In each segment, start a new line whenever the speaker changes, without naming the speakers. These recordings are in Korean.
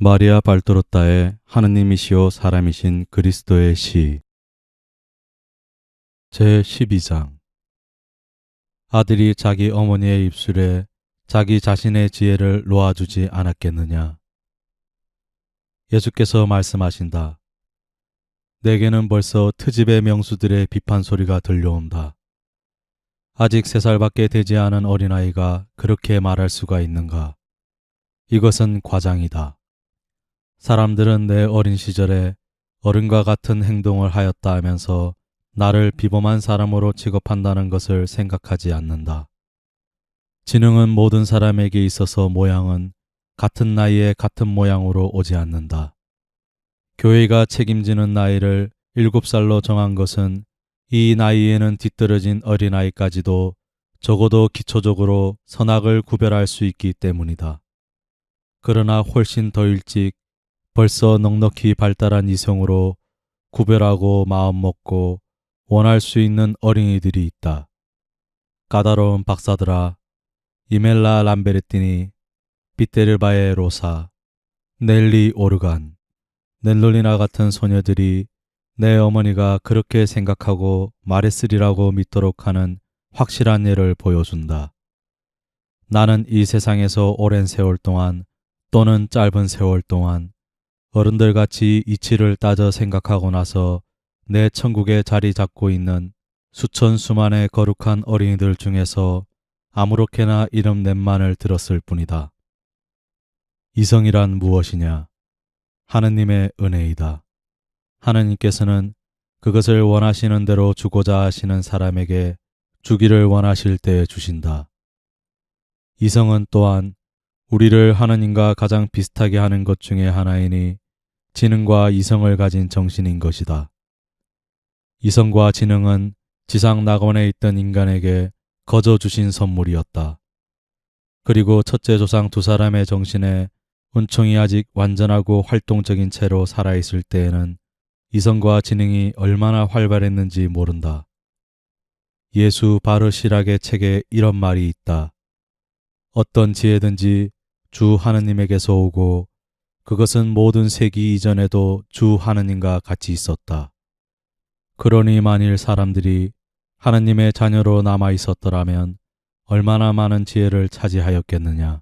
마리아 발도로타의 하느님이시오 사람이신 그리스도의 시 제12장. 아들이 자기 어머니의 입술에 자기 자신의 지혜를 놓아주지 않았겠느냐. 예수께서 말씀하신다. 내게는 벌써 트집의 명수들의 비판 소리가 들려온다. 아직 3살밖에 되지 않은 어린아이가 그렇게 말할 수가 있는가. 이것은 과장이다. 사람들은 내 어린 시절에 어른과 같은 행동을 하였다 하면서 나를 비범한 사람으로 취급한다는 것을 생각하지 않는다. 지능은 모든 사람에게 있어서 모양은 같은 나이에 같은 모양으로 오지 않는다. 교회가 책임지는 나이를 7살로 정한 것은 이 나이에는 뒤떨어진 어린아이까지도 적어도 기초적으로 선악을 구별할 수 있기 때문이다. 그러나 훨씬 더 일찍 벌써 넉넉히 발달한 이성으로 구별하고 마음먹고 원할 수 있는 어린이들이 있다. 까다로운 박사들아, 이멜라 람베르티니, 비테르바에 로사, 넬리 오르간, 넬로리나 같은 소녀들이 내 어머니가 그렇게 생각하고 말했으리라고 믿도록 하는 확실한 예를 보여준다. 나는 이 세상에서 오랜 세월 동안 또는 짧은 세월 동안 어른들같이 이치를 따져 생각하고 나서 내 천국에 자리 잡고 있는 수천 수만의 거룩한 어린이들 중에서 아무렇게나 이름 넷만을 들었을 뿐이다. 이성이란 무엇이냐? 하느님의 은혜이다. 하느님께서는 그것을 원하시는 대로 주고자 하시는 사람에게 주기를 원하실 때에 주신다. 이성은 또한 우리를 하느님과 가장 비슷하게 하는 것 중에 하나이니 지능과 이성을 가진 정신인 것이다. 이성과 지능은 지상 낙원에 있던 인간에게 거저 주신 선물이었다. 그리고 첫째 조상 2사람의 정신에 은총이 아직 완전하고 활동적인 채로 살아있을 때에는 이성과 지능이 얼마나 활발했는지 모른다. 예수 바르시락의 책에 이런 말이 있다. 어떤 지혜든지 주 하느님에게서 오고 그것은 모든 세기 이전에도 주 하느님과 같이 있었다. 그러니 만일 사람들이 하느님의 자녀로 남아 있었더라면 얼마나 많은 지혜를 차지하였겠느냐.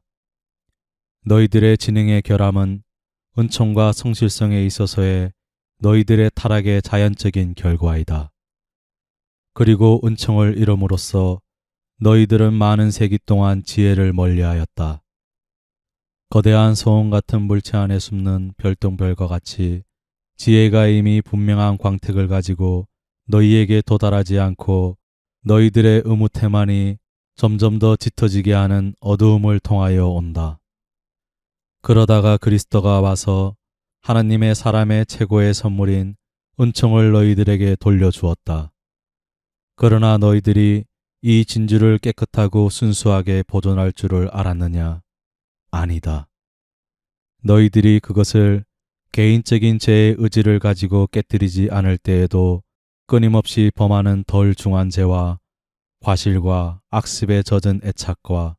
너희들의 지능의 결함은 은총과 성실성에 있어서의 너희들의 타락의 자연적인 결과이다. 그리고 은총을 잃음으로써 너희들은 많은 세기 동안 지혜를 멀리하였다. 거대한 소원 같은 물체 안에 숨는 별똥별과 같이 지혜가 이미 분명한 광택을 가지고 너희에게 도달하지 않고 너희들의 의무태만이 점점 더 짙어지게 하는 어두움을 통하여 온다. 그러다가 그리스도가 와서 하나님의 사람의 최고의 선물인 은총을 너희들에게 돌려주었다. 그러나 너희들이 이 진주를 깨끗하고 순수하게 보존할 줄을 알았느냐? 아니다. 너희들이 그것을 개인적인 죄의 의지를 가지고 깨뜨리지 않을 때에도 끊임없이 범하는 덜 중한 죄와 과실과 악습에 젖은 애착과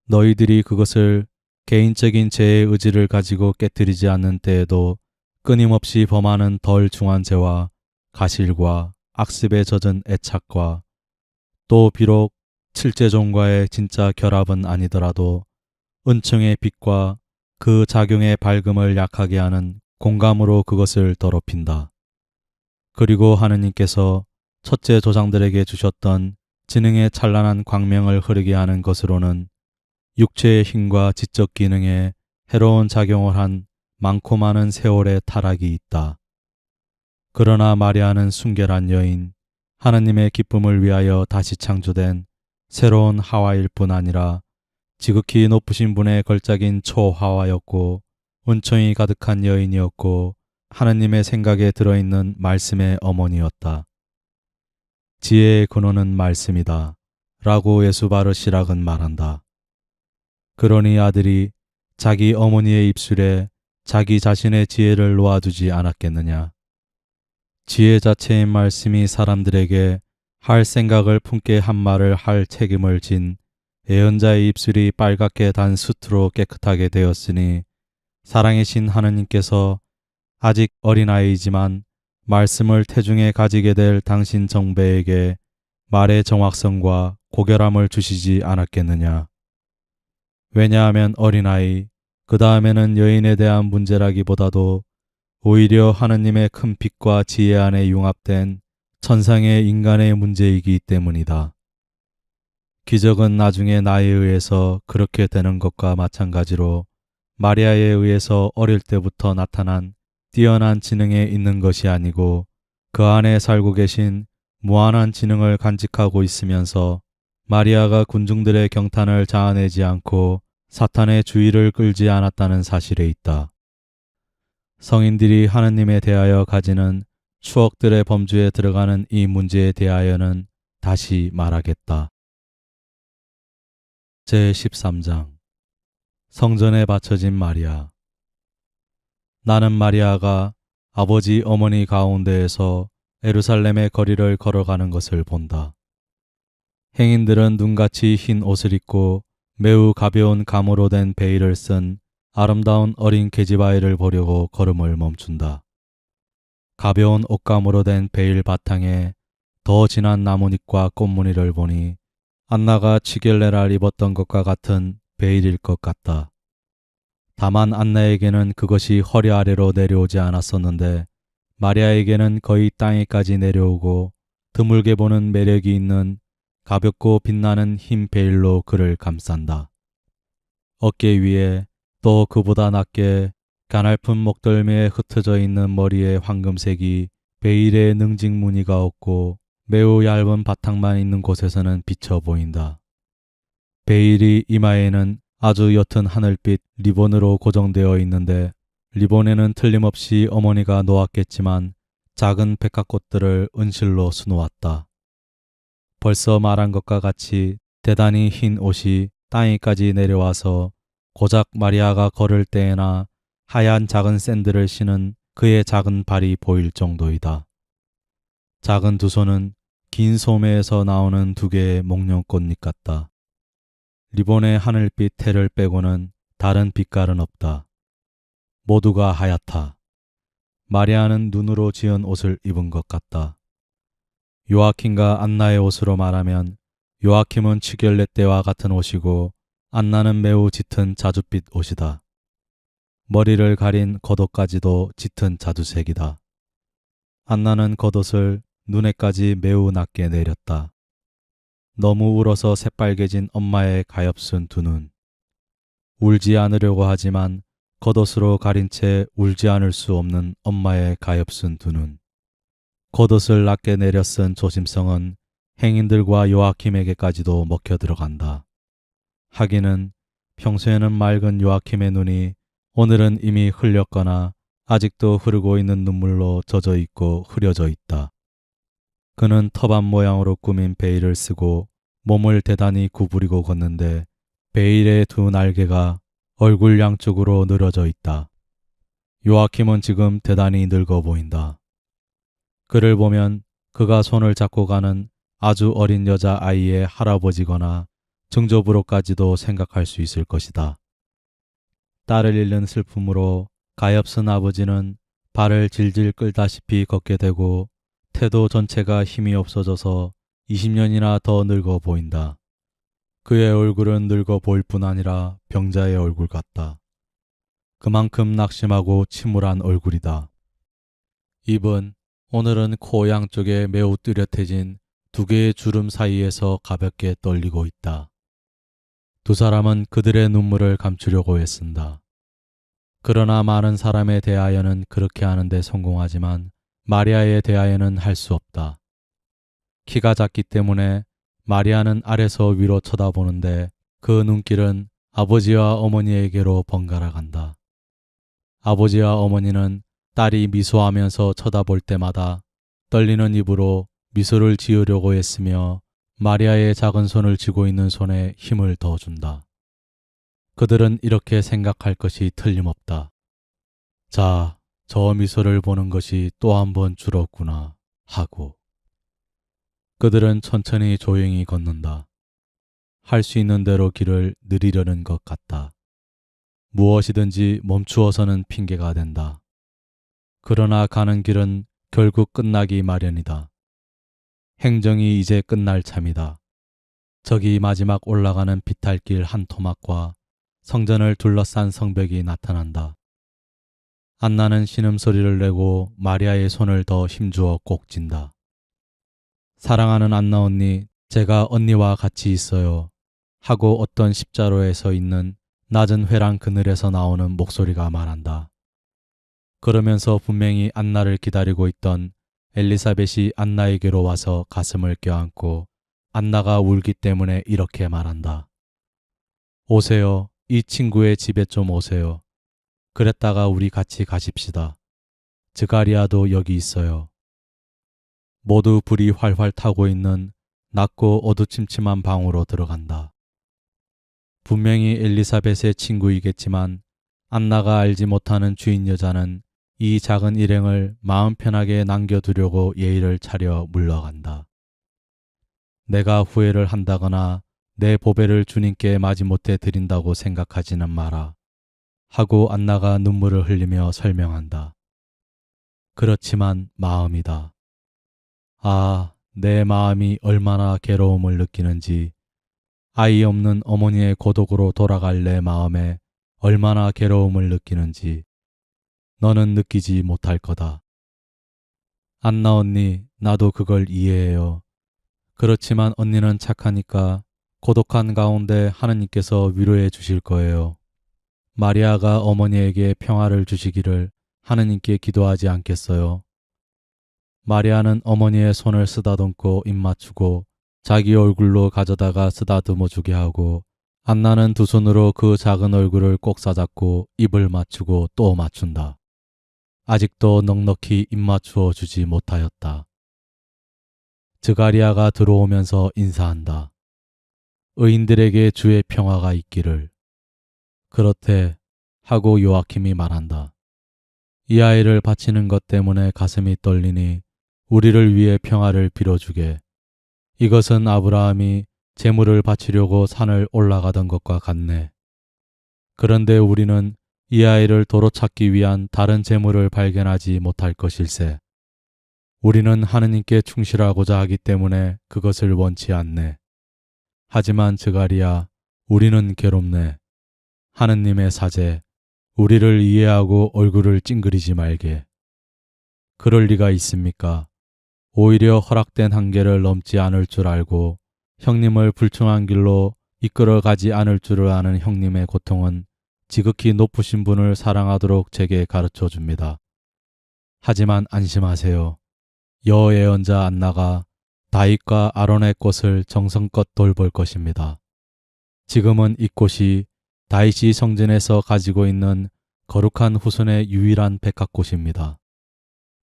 너희들이 그것을 개인적인 죄의 의지를 가지고 깨뜨리지 않는 때에도 끊임없이 범하는 덜 중한 죄와 가실과 악습에 젖은 애착과 또 비록 칠제종과의 진짜 결합은 아니더라도 은총의 빛과 그 작용의 밝음을 약하게 하는 공감으로 그것을 더럽힌다. 그리고 하느님께서 첫째 조상들에게 주셨던 지능의 찬란한 광명을 흐르게 하는 것으로는 육체의 힘과 지적 기능에 해로운 작용을 한 많고 많은 세월의 타락이 있다. 그러나 마리아는 순결한 여인, 하느님의 기쁨을 위하여 다시 창조된 새로운 하와일 뿐 아니라 지극히 높으신 분의 걸작인 초하와였고 은총이 가득한 여인이었고 하느님의 생각에 들어있는 말씀의 어머니였다. 지혜의 근원은 말씀이다. 라고 예수 바르시락은 말한다. 그러니 아들이 자기 어머니의 입술에 자기 자신의 지혜를 놓아두지 않았겠느냐. 지혜 자체인 말씀이 사람들에게 할 생각을 품게 한 말을 할 책임을 진 예언자의 입술이 빨갛게 단 수트로 깨끗하게 되었으니 사랑의 신 하느님께서 아직 어린아이이지만 말씀을 태중에 가지게 될 당신 정배에게 말의 정확성과 고결함을 주시지 않았겠느냐. 왜냐하면 어린아이, 그 다음에는 여인에 대한 문제라기보다도 오히려 하느님의 큰 빛과 지혜 안에 융합된 천상의 인간의 문제이기 때문이다. 기적은 나중에 나에 의해서 그렇게 되는 것과 마찬가지로 마리아에 의해서 어릴 때부터 나타난 뛰어난 지능에 있는 것이 아니고 그 안에 살고 계신 무한한 지능을 간직하고 있으면서 마리아가 군중들의 경탄을 자아내지 않고 사탄의 주의를 끌지 않았다는 사실에 있다. 성인들이 하느님에 대하여 가지는 추억들의 범주에 들어가는 이 문제에 대하여는 다시 말하겠다. 제13장 성전에 바쳐진 마리아. 나는 마리아가 아버지 어머니 가운데에서 예루살렘의 거리를 걸어가는 것을 본다. 행인들은 눈같이 흰 옷을 입고 매우 가벼운 감으로 된 베일을 쓴 아름다운 어린 계집아이를 보려고 걸음을 멈춘다. 가벼운 옷감으로 된 베일 바탕에 더 진한 나뭇잎과 꽃무늬를 보니 안나가 치겔레를 입었던 것과 같은 베일일 것 같다. 다만 안나에게는 그것이 허리 아래로 내려오지 않았었는데 마리아에게는 거의 땅에까지 내려오고 드물게 보는 매력이 있는 가볍고 빛나는 흰 베일로 그를 감싼다. 어깨 위에 또 그보다 낮게 가냘픈 목덜미에 흩어져 있는 머리에 황금색이 베일의 능직 무늬가 없고 매우 얇은 바탕만 있는 곳에서는 비쳐 보인다. 베일이 이마에는 아주 옅은 하늘빛 리본으로 고정되어 있는데 리본에는 틀림없이 어머니가 놓았겠지만 작은 백합꽃들을 은실로 수놓았다. 벌써 말한 것과 같이 대단히 흰 옷이 땅에까지 내려와서 고작 마리아가 걸을 때에나 하얀 작은 샌들을 신은 그의 작은 발이 보일 정도이다. 작은 두 손은 긴 소매에서 나오는 두 개의 목련꽃잎 같다. 리본의 하늘빛 테를 빼고는 다른 빛깔은 없다. 모두가 하얗다. 마리아는 눈으로 지은 옷을 입은 것 같다. 요아킴과 안나의 옷으로 말하면 요아킴은 치겔레 때와 같은 옷이고 안나는 매우 짙은 자줏빛 옷이다. 머리를 가린 겉옷까지도 짙은 자두색이다. 안나는 겉옷을 눈에까지 매우 낮게 내렸다. 너무 울어서 새빨개진 엄마의 가엾은 두 눈. 울지 않으려고 하지만 겉옷으로 가린 채 울지 않을 수 없는 엄마의 가엾은 두 눈. 겉옷을 낮게 내려 쓴 조심성은 행인들과 요아킴에게까지도 먹혀 들어간다. 하기는 평소에는 맑은 요아킴의 눈이 오늘은 이미 흘렸거나 아직도 흐르고 있는 눈물로 젖어 있고 흐려져 있다. 그는 터반 모양으로 꾸민 베일을 쓰고 몸을 대단히 구부리고 걷는데 베일의 두 날개가 얼굴 양쪽으로 늘어져 있다. 요아킴은 지금 대단히 늙어 보인다. 그를 보면 그가 손을 잡고 가는 아주 어린 여자 아이의 할아버지거나 증조부로까지도 생각할 수 있을 것이다. 딸을 잃는 슬픔으로 가엾은 아버지는 발을 질질 끌다시피 걷게 되고 태도 전체가 힘이 없어져서 20년이나 더 늙어 보인다. 그의 얼굴은 늙어 보일 뿐 아니라 병자의 얼굴 같다. 그만큼 낙심하고 침울한 얼굴이다. 입은 오늘은 코 양쪽에 매우 뚜렷해진 두 개의 주름 사이에서 가볍게 떨리고 있다. 두 사람은 그들의 눈물을 감추려고 애쓴다. 그러나 많은 사람에 대하여는 그렇게 하는데 성공하지만 마리아에 대하여는 할 수 없다. 키가 작기 때문에 마리아는 아래서 위로 쳐다보는데 그 눈길은 아버지와 어머니에게로 번갈아 간다. 아버지와 어머니는 딸이 미소하면서 쳐다볼 때마다 떨리는 입으로 미소를 지으려고 애쓰며 마리아의 작은 손을 쥐고 있는 손에 힘을 더 준다. 그들은 이렇게 생각할 것이 틀림없다. 자, 저 미소를 보는 것이 또 한 번 줄었구나 하고. 그들은 천천히 조용히 걷는다. 할 수 있는 대로 길을 느리려는 것 같다. 무엇이든지 멈추어서는 핑계가 된다. 그러나 가는 길은 결국 끝나기 마련이다. 행정이 이제 끝날 참이다. 저기 마지막 올라가는 비탈길 한 토막과 성전을 둘러싼 성벽이 나타난다. 안나는 신음소리를 내고 마리아의 손을 더 힘주어 꼭 쥔다. 사랑하는 안나 언니, 제가 언니와 같이 있어요. 하고 어떤 십자로에 서 있는 낮은 회랑 그늘에서 나오는 목소리가 말한다. 그러면서 분명히 안나를 기다리고 있던 엘리사벳이 안나에게로 와서 가슴을 껴안고 안나가 울기 때문에 이렇게 말한다. 오세요. 이 친구의 집에 좀 오세요. 그랬다가 우리 같이 가십시다. 즈가리아도 여기 있어요. 모두 불이 활활 타고 있는 낮고 어두침침한 방으로 들어간다. 분명히 엘리사벳의 친구이겠지만 안나가 알지 못하는 주인 여자는 이 작은 일행을 마음 편하게 남겨두려고 예의를 차려 물러간다. 내가 후회를 한다거나 내 보배를 주님께 마지못해 드린다고 생각하지는 마라. 하고 안나가 눈물을 흘리며 설명한다. 그렇지만 마음이다. 아, 내 마음이 얼마나 괴로움을 느끼는지, 아이 없는 어머니의 고독으로 돌아갈 내 마음에 얼마나 괴로움을 느끼는지 너는 느끼지 못할 거다. 안나 언니, 나도 그걸 이해해요. 그렇지만 언니는 착하니까 고독한 가운데 하느님께서 위로해 주실 거예요. 마리아가 어머니에게 평화를 주시기를 하느님께 기도하지 않겠어요? 마리아는 어머니의 손을 쓰다듬고 입 맞추고 자기 얼굴로 가져다가 쓰다듬어 주게 하고 안나는 두 손으로 그 작은 얼굴을 꼭 싸잡고 입을 맞추고 또 맞춘다. 아직도 넉넉히 입 맞추어 주지 못하였다. 즈가리아가 들어오면서 인사한다. 의인들에게 주의 평화가 있기를. 그렇대 하고 요아킴이 말한다. 이 아이를 바치는 것 때문에 가슴이 떨리니 우리를 위해 평화를 빌어주게. 이것은 아브라함이 제물을 바치려고 산을 올라가던 것과 같네. 그런데 우리는 이 아이를 도로 찾기 위한 다른 제물을 발견하지 못할 것일세. 우리는 하느님께 충실하고자 하기 때문에 그것을 원치 않네. 하지만 즈가리야, 우리는 괴롭네. 하느님의 사제, 우리를 이해하고 얼굴을 찡그리지 말게. 그럴 리가 있습니까? 오히려 허락된 한계를 넘지 않을 줄 알고 형님을 불충한 길로 이끌어 가지 않을 줄을 아는 형님의 고통은 지극히 높으신 분을 사랑하도록 제게 가르쳐 줍니다. 하지만 안심하세요. 여예언자 안나가 다윗과 아론의 꽃을 정성껏 돌볼 것입니다. 지금은 이 꽃이 다윗이 성전에서 가지고 있는 거룩한 후손의 유일한 백합꽃입니다.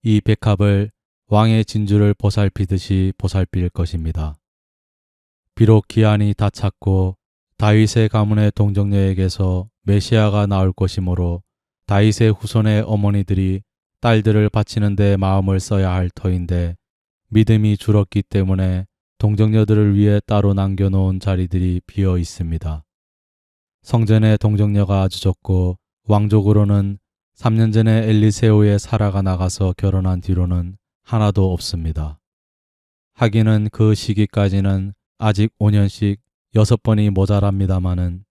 이 백합을 왕의 진주를 보살피듯이 보살필 것입니다. 비록 기한이 다 찼고 다윗의 가문의 동정녀에게서 메시아가 나올 것이므로 다윗의 후손의 어머니들이 딸들을 바치는 데 마음을 써야 할 터인데 믿음이 줄었기 때문에 동정녀들을 위해 따로 남겨놓은 자리들이 비어 있습니다. 성전의 동정녀가 아주 적고 왕족으로는 3년 전에 엘리세오의 사라가 나가서 결혼한 뒤로는 하나도 없습니다. 하기는 그 시기까지는 아직 5년씩 6번이 모자랍니다마는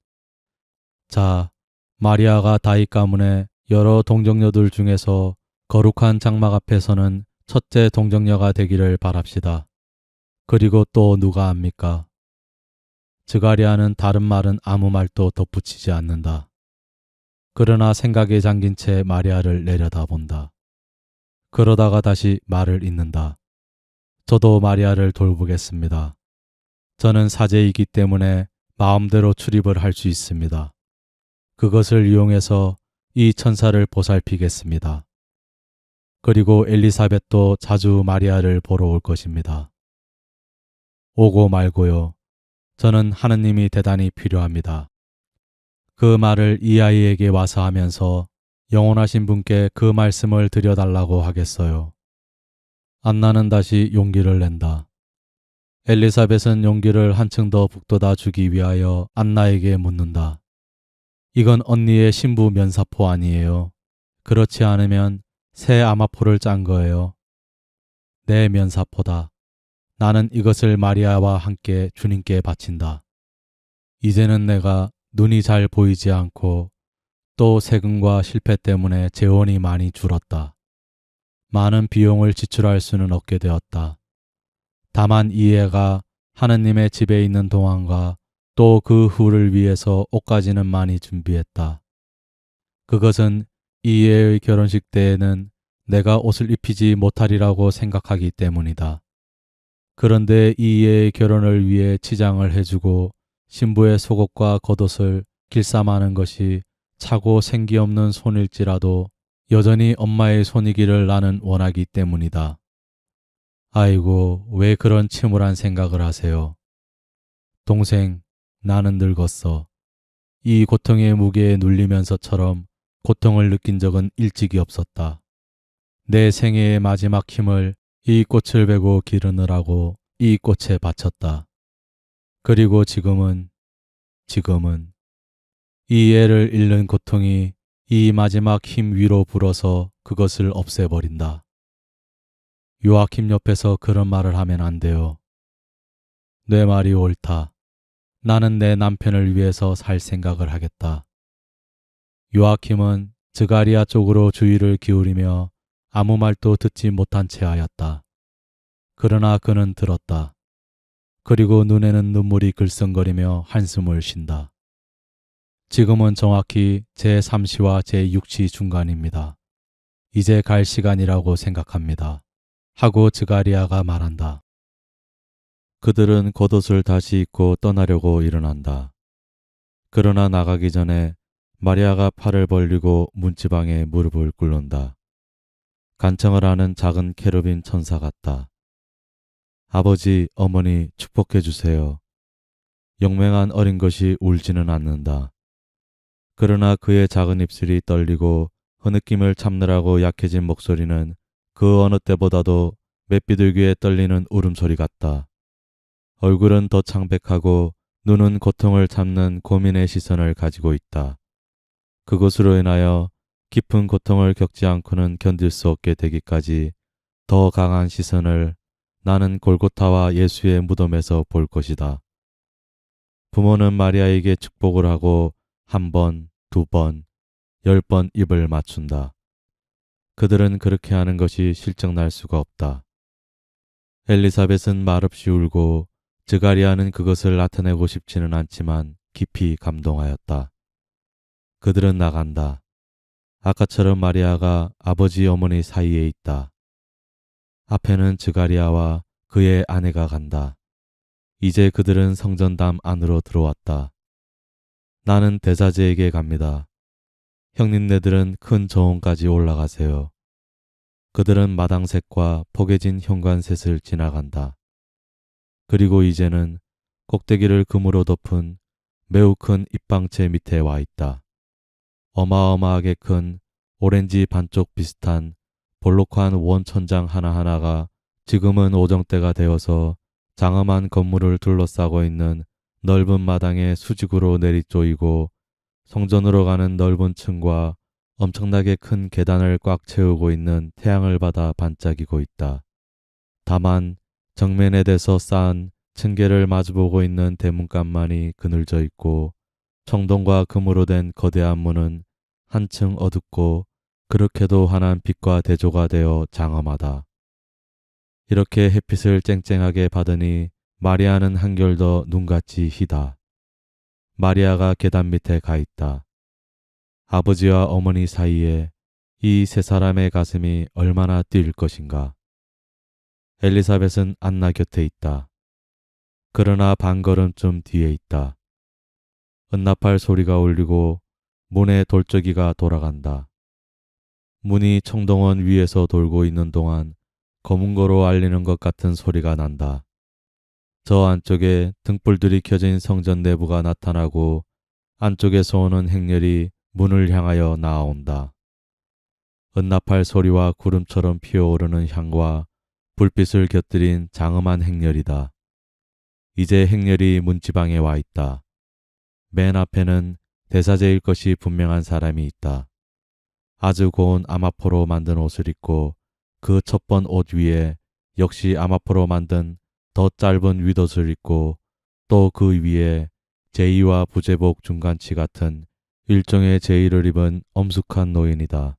자, 마리아가 다윗 가문의 여러 동정녀들 중에서 거룩한 장막 앞에서는 첫째 동정녀가 되기를 바랍시다. 그리고 또 누가 합니까? 즈가리아는 다른 말은 아무 말도 덧붙이지 않는다. 그러나 생각에 잠긴 채 마리아를 내려다본다. 그러다가 다시 말을 잇는다. 저도 마리아를 돌보겠습니다. 저는 사제이기 때문에 마음대로 출입을 할 수 있습니다. 그것을 이용해서 이 천사를 보살피겠습니다. 그리고 엘리사벳도 자주 마리아를 보러 올 것입니다. 오고 말고요. 저는 하느님이 대단히 필요합니다. 그 말을 이 아이에게 와서 하면서 영원하신 분께 그 말씀을 드려달라고 하겠어요. 안나는 다시 용기를 낸다. 엘리사벳은 용기를 한층 더 북돋아 주기 위하여 안나에게 묻는다. 이건 언니의 신부 면사포 아니에요. 그렇지 않으면 새 아마포를 짠 거예요. 내 면사포다. 나는 이것을 마리아와 함께 주님께 바친다. 이제는 내가 눈이 잘 보이지 않고 또 세금과 실패 때문에 재원이 많이 줄었다. 많은 비용을 지출할 수는 없게 되었다. 다만 이 애가 하느님의 집에 있는 동안과 또 그 후를 위해서 옷까지는 많이 준비했다. 그것은 이 애의 결혼식 때에는 내가 옷을 입히지 못하리라고 생각하기 때문이다. 그런데 이 애의 결혼을 위해 치장을 해주고 신부의 속옷과 겉옷을 길쌈하는 것이 차고 생기 없는 손일지라도 여전히 엄마의 손이기를 나는 원하기 때문이다. 아이고, 왜 그런 침울한 생각을 하세요? 동생, 나는 늙었어. 이 고통의 무게에 눌리면서처럼 고통을 느낀 적은 일찍이 없었다. 내 생애의 마지막 힘을 이 꽃을 베고 기르느라고 이 꽃에 바쳤다. 그리고 지금은 이 애를 잃는 고통이 이 마지막 힘 위로 불어서 그것을 없애버린다. 요아킴 옆에서 그런 말을 하면 안 돼요. 내 말이 옳다. 나는 내 남편을 위해서 살 생각을 하겠다. 요아킴은 드가리아 쪽으로 주의를 기울이며 아무 말도 듣지 못한 채 하였다. 그러나 그는 들었다. 그리고 눈에는 눈물이 글썽거리며 한숨을 쉰다. 지금은 정확히 제3시와 제6시 중간입니다. 이제 갈 시간이라고 생각합니다. 하고 드가리아가 말한다. 그들은 겉옷을 다시 입고 떠나려고 일어난다. 그러나 나가기 전에 마리아가 팔을 벌리고 문지방에 무릎을 꿇는다. 간청을 하는 작은 케루빈 천사 같다. 아버지, 어머니 축복해 주세요. 영맹한 어린 것이 울지는 않는다. 그러나 그의 작은 입술이 떨리고 흐느낌을 참느라고 약해진 목소리는 그 어느 때보다도 맷비둘기에 떨리는 울음소리 같다. 얼굴은 더 창백하고 눈은 고통을 참는 고민의 시선을 가지고 있다. 그것으로 인하여 깊은 고통을 겪지 않고는 견딜 수 없게 되기까지 더 강한 시선을 나는 골고타와 예수의 무덤에서 볼 것이다. 부모는 마리아에게 축복을 하고 1번, 2번, 10번 입을 맞춘다. 그들은 그렇게 하는 것이 실증날 수가 없다. 엘리사벳은 말없이 울고 드가리아는 그것을 나타내고 싶지는 않지만 깊이 감동하였다. 그들은 나간다. 아까처럼 마리아가 아버지 어머니 사이에 있다. 앞에는 드가리아와 그의 아내가 간다. 이제 그들은 성전담 안으로 들어왔다. 나는 대사제에게 갑니다. 형님네들은 큰 저온까지 올라가세요. 그들은 마당셋과 포개진 현관셋을 지나간다. 그리고 이제는 꼭대기를 금으로 덮은 매우 큰 입방체 밑에 와 있다. 어마어마하게 큰 오렌지 반쪽 비슷한 볼록한 원천장 하나하나가 지금은 오정대가 되어서 장엄한 건물을 둘러싸고 있는 넓은 마당에 수직으로 내리쪼이고 성전으로 가는 넓은 층과 엄청나게 큰 계단을 꽉 채우고 있는 태양을 받아 반짝이고 있다. 다만 정면에 대서 쌓은 층계를 마주보고 있는 대문간만이 그늘져 있고 청동과 금으로 된 거대한 문은 한층 어둡고 그렇게도 환한 빛과 대조가 되어 장엄하다. 이렇게 햇빛을 쨍쨍하게 받으니 마리아는 한결 더 눈같이 희다. 마리아가 계단 밑에 가 있다. 아버지와 어머니 사이에 이 세 사람의 가슴이 얼마나 뛸 것인가. 엘리사벳은 안나 곁에 있다. 그러나 반걸음쯤 뒤에 있다. 은나팔 소리가 울리고 문의 돌적이가 돌아간다. 문이 청동원 위에서 돌고 있는 동안 검은 거로 알리는 것 같은 소리가 난다. 저 안쪽에 등불들이 켜진 성전 내부가 나타나고 안쪽에서 오는 행렬이 문을 향하여 나아온다. 은나팔 소리와 구름처럼 피어오르는 향과 불빛을 곁들인 장엄한 행렬이다. 이제 행렬이 문지방에 와 있다. 맨 앞에는 대사제일 것이 분명한 사람이 있다. 아주 고운 아마포로 만든 옷을 입고 그 첫 번 옷 위에 역시 아마포로 만든 더 짧은 윗옷을 입고 또 그 위에 제의와 부제복 중간치 같은 일종의 제의를 입은 엄숙한 노인이다.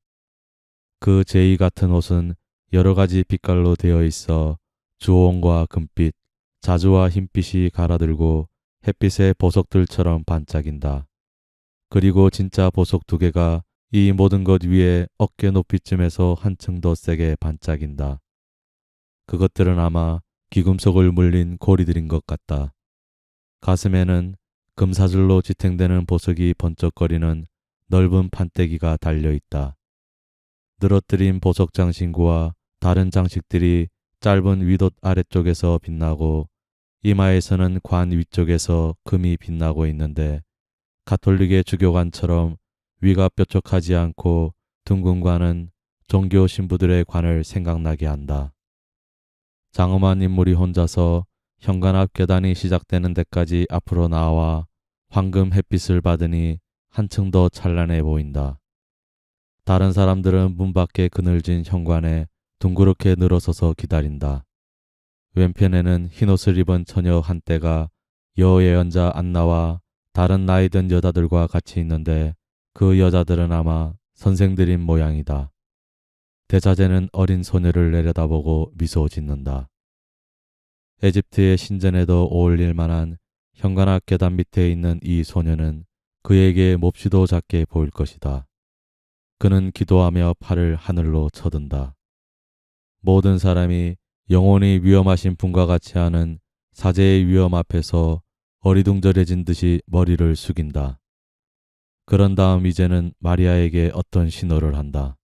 그 제의 같은 옷은 여러 가지 빛깔로 되어 있어 주홍과 금빛, 자주와 흰빛이 갈아들고 햇빛의 보석들처럼 반짝인다. 그리고 진짜 보석 두 개가 이 모든 것 위에 어깨 높이쯤에서 한층 더 세게 반짝인다. 그것들은 아마 귀금속을 물린 고리들인 것 같다. 가슴에는 금사슬로 지탱되는 보석이 번쩍거리는 넓은 판때기가 달려 있다. 늘어뜨린 보석 장신구와 다른 장식들이 짧은 윗옷 아래쪽에서 빛나고 이마에서는 관 위쪽에서 금이 빛나고 있는데 가톨릭의 주교관처럼 위가 뾰족하지 않고 둥근 관은 종교 신부들의 관을 생각나게 한다. 장엄한 인물이 혼자서 현관 앞 계단이 시작되는 데까지 앞으로 나와 황금 햇빛을 받으니 한층 더 찬란해 보인다. 다른 사람들은 문 밖에 그늘진 현관에 둥그렇게 늘어서서 기다린다. 왼편에는 흰옷을 입은 처녀 한때가 여예언자 안나와 다른 나이 든 여자들과 같이 있는데 그 여자들은 아마 선생들인 모양이다. 대자제는 어린 소녀를 내려다보고 미소 짓는다. 에집트의 신전에도 어울릴 만한 현관 앞 계단 밑에 있는 이 소녀는 그에게 몹시도 작게 보일 것이다. 그는 기도하며 팔을 하늘로 쳐든다. 모든 사람이 영혼이 위험하신 분과 같이 하는 사제의 위험 앞에서 어리둥절해진 듯이 머리를 숙인다. 그런 다음 이제는 마리아에게 어떤 신호를 한다.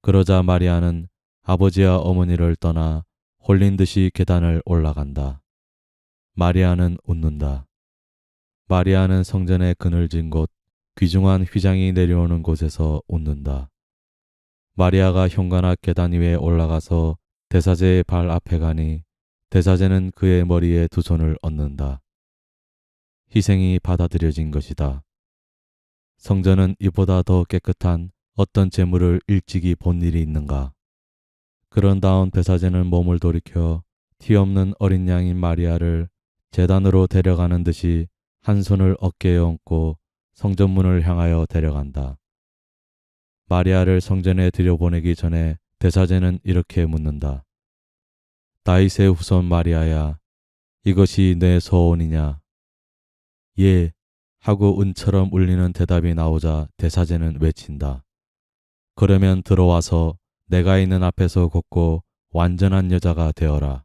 그러자 마리아는 아버지와 어머니를 떠나 홀린 듯이 계단을 올라간다. 마리아는 웃는다. 마리아는 성전의 그늘진 곳, 귀중한 휘장이 내려오는 곳에서 웃는다. 마리아가 현관 앞 계단 위에 올라가서 대사제의 발 앞에 가니 대사제는 그의 머리에 두 손을 얹는다. 희생이 받아들여진 것이다. 성전은 이보다 더 깨끗한 어떤 재물을 일찍이 본 일이 있는가. 그런 다음 대사제는 몸을 돌이켜 티 없는 어린 양인 마리아를 제단으로 데려가는 듯이 한 손을 어깨에 얹고 성전문을 향하여 데려간다. 마리아를 성전에 들여보내기 전에 대사제는 이렇게 묻는다. 다윗의 후손 마리아야, 이것이 내 소원이냐? 예, 하고 은처럼 울리는 대답이 나오자 대사제는 외친다. 그러면 들어와서 내가 있는 앞에서 걷고 완전한 여자가 되어라.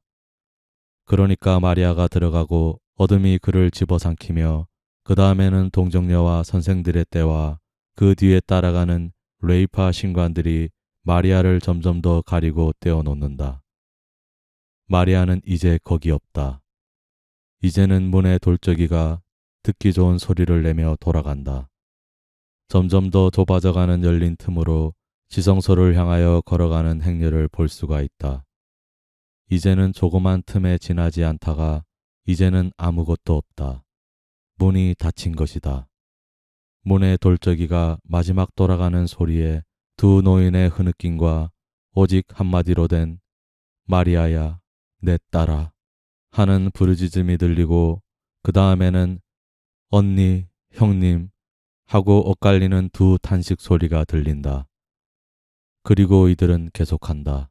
그러니까 마리아가 들어가고 어둠이 그를 집어삼키며 그 다음에는 동정녀와 선생들의 때와 그 뒤에 따라가는 레이파 신관들이 마리아를 점점 더 가리고 떼어놓는다. 마리아는 이제 거기 없다. 이제는 문의 돌적이가 듣기 좋은 소리를 내며 돌아간다. 점점 더 좁아져가는 열린 틈으로 지성소를 향하여 걸어가는 행렬을 볼 수가 있다. 이제는 조그만 틈에 지나지 않다가 이제는 아무것도 없다. 문이 닫힌 것이다. 문의 돌적이가 마지막 돌아가는 소리에 두 노인의 흐느낌과 오직 한마디로 된 마리아야, 내 딸아 하는 부르짖음이 들리고 그 다음에는 언니, 형님 하고 엇갈리는 두 탄식 소리가 들린다. 그리고 이들은 계속한다.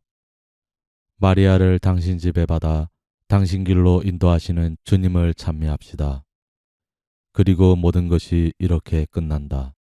마리아를 당신 집에 받아 당신 길로 인도하시는 주님을 찬미합시다. 그리고 모든 것이 이렇게 끝난다.